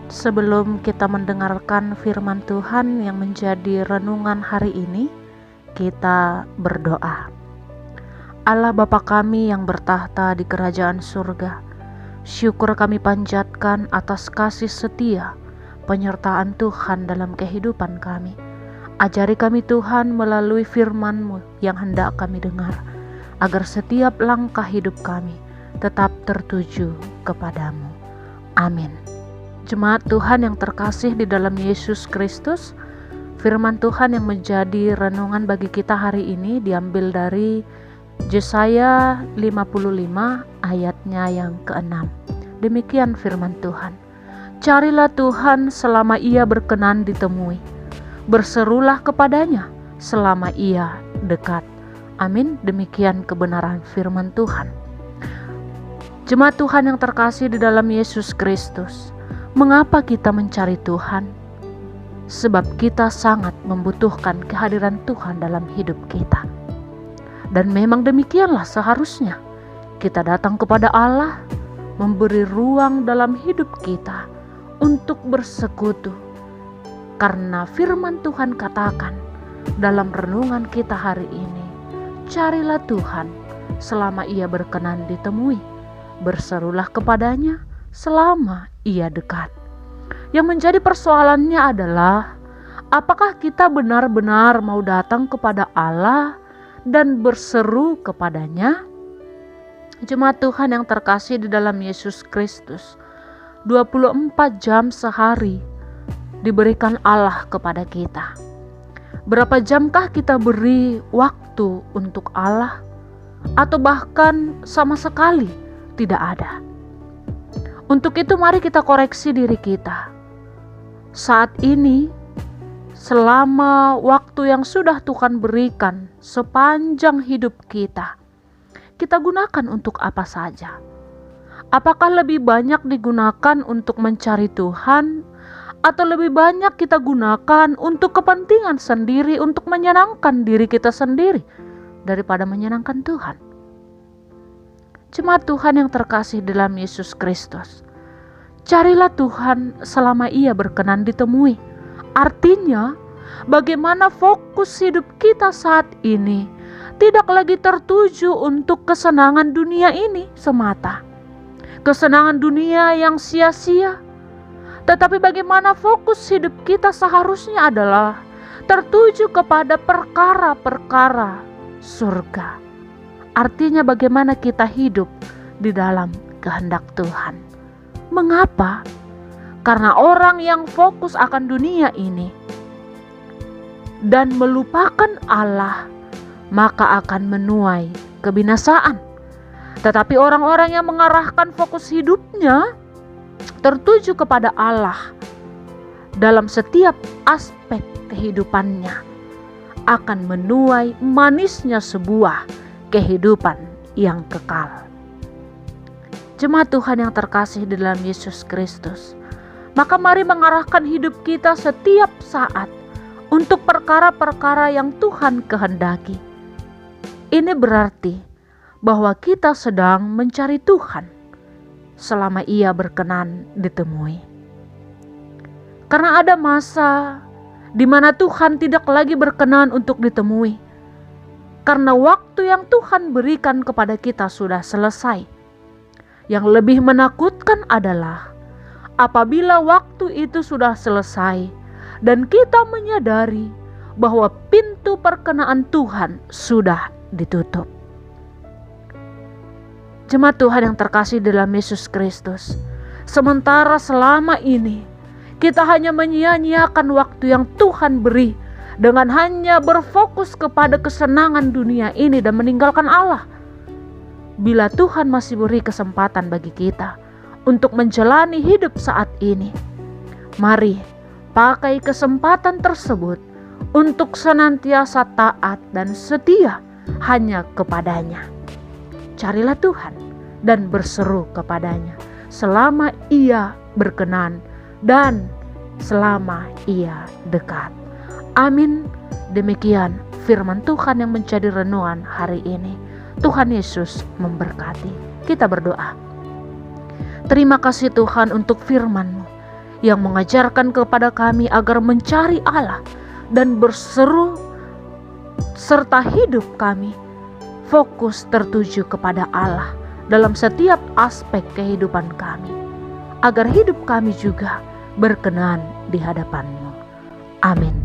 Sebelum kita mendengarkan firman Tuhan yang menjadi renungan hari ini, kita berdoa. Allah Bapa kami yang bertahta di kerajaan surga, syukur kami panjatkan atas kasih setia, penyertaan Tuhan dalam kehidupan kami. Ajari kami Tuhan melalui firman-Mu yang hendak kami dengar, agar setiap langkah hidup kami tetap tertuju kepadamu. Amin. Jemaat Tuhan yang terkasih di dalam Yesus Kristus, firman Tuhan yang menjadi renungan bagi kita hari ini diambil dari Yesaya 55 ayatnya yang ke-6. Demikian firman Tuhan. Carilah Tuhan selama Ia berkenan ditemui. Berserulah kepadanya selama Ia dekat. Amin. Demikian kebenaran firman Tuhan. Jemaat Tuhan yang terkasih di dalam Yesus Kristus, mengapa kita mencari Tuhan? Sebab kita sangat membutuhkan kehadiran Tuhan dalam hidup kita. Dan memang demikianlah seharusnya. Kita datang kepada Allah, memberi ruang dalam hidup kita untuk bersekutu. Karena firman Tuhan katakan dalam renungan kita hari ini, carilah Tuhan selama Ia berkenan ditemui. Berserulah kepadanya selama Ia dekat. Yang menjadi persoalannya adalah, apakah kita benar-benar mau datang kepada Allah dan berseru kepadanya? Jemaat Tuhan yang terkasih di dalam Yesus Kristus, 24 jam sehari diberikan Allah kepada kita. Berapa jamkah kita beri waktu untuk Allah? Atau bahkan sama sekali tidak ada. Untuk itu mari kita koreksi diri kita. Saat ini, selama waktu yang sudah Tuhan berikan sepanjang hidup kita gunakan untuk apa saja? Apakah lebih banyak digunakan untuk mencari Tuhan, atau lebih banyak kita gunakan untuk kepentingan sendiri, untuk menyenangkan diri kita sendiri daripada menyenangkan Tuhan? Jemaat Tuhan yang terkasih dalam Yesus Kristus, carilah Tuhan selama Ia berkenan ditemui. Artinya, bagaimana fokus hidup kita saat ini tidak lagi tertuju untuk kesenangan dunia ini semata. Kesenangan dunia yang sia-sia. Tetapi bagaimana fokus hidup kita seharusnya adalah tertuju kepada perkara-perkara surga. Artinya bagaimana kita hidup di dalam kehendak Tuhan. Mengapa? Karena orang yang fokus akan dunia ini dan melupakan Allah, maka akan menuai kebinasaan. Tetapi orang-orang yang mengarahkan fokus hidupnya tertuju kepada Allah dalam setiap aspek kehidupannya, akan menuai manisnya sebuah kehidupan yang kekal. Jemaat Tuhan yang terkasih di dalam Yesus Kristus, maka mari mengarahkan hidup kita setiap saat untuk perkara-perkara yang Tuhan kehendaki. Ini berarti bahwa kita sedang mencari Tuhan selama Ia berkenan ditemui. Karena ada masa di mana Tuhan tidak lagi berkenan untuk ditemui. Karena waktu yang Tuhan berikan kepada kita sudah selesai. Yang lebih menakutkan adalah apabila waktu itu sudah selesai dan kita menyadari bahwa pintu perkenaan Tuhan sudah ditutup. Jemaat Tuhan yang terkasih dalam Yesus Kristus, sementara selama ini kita hanya menyia-nyiakan waktu yang Tuhan beri dengan hanya berfokus kepada kesenangan dunia ini dan meninggalkan Allah. Bila Tuhan masih beri kesempatan bagi kita untuk menjalani hidup saat ini, mari pakai kesempatan tersebut untuk senantiasa taat dan setia hanya kepadanya. Carilah Tuhan dan berseru kepadanya selama Ia berkenan dan selama Ia dekat. Amin. Demikian firman Tuhan yang menjadi renungan hari ini. Tuhan Yesus memberkati. Kita berdoa. Terima kasih Tuhan untuk firman-Mu yang mengajarkan kepada kami agar mencari Allah dan berseru serta hidup kami fokus tertuju kepada Allah dalam setiap aspek kehidupan kami, agar hidup kami juga berkenan di hadapan-Mu. Amin.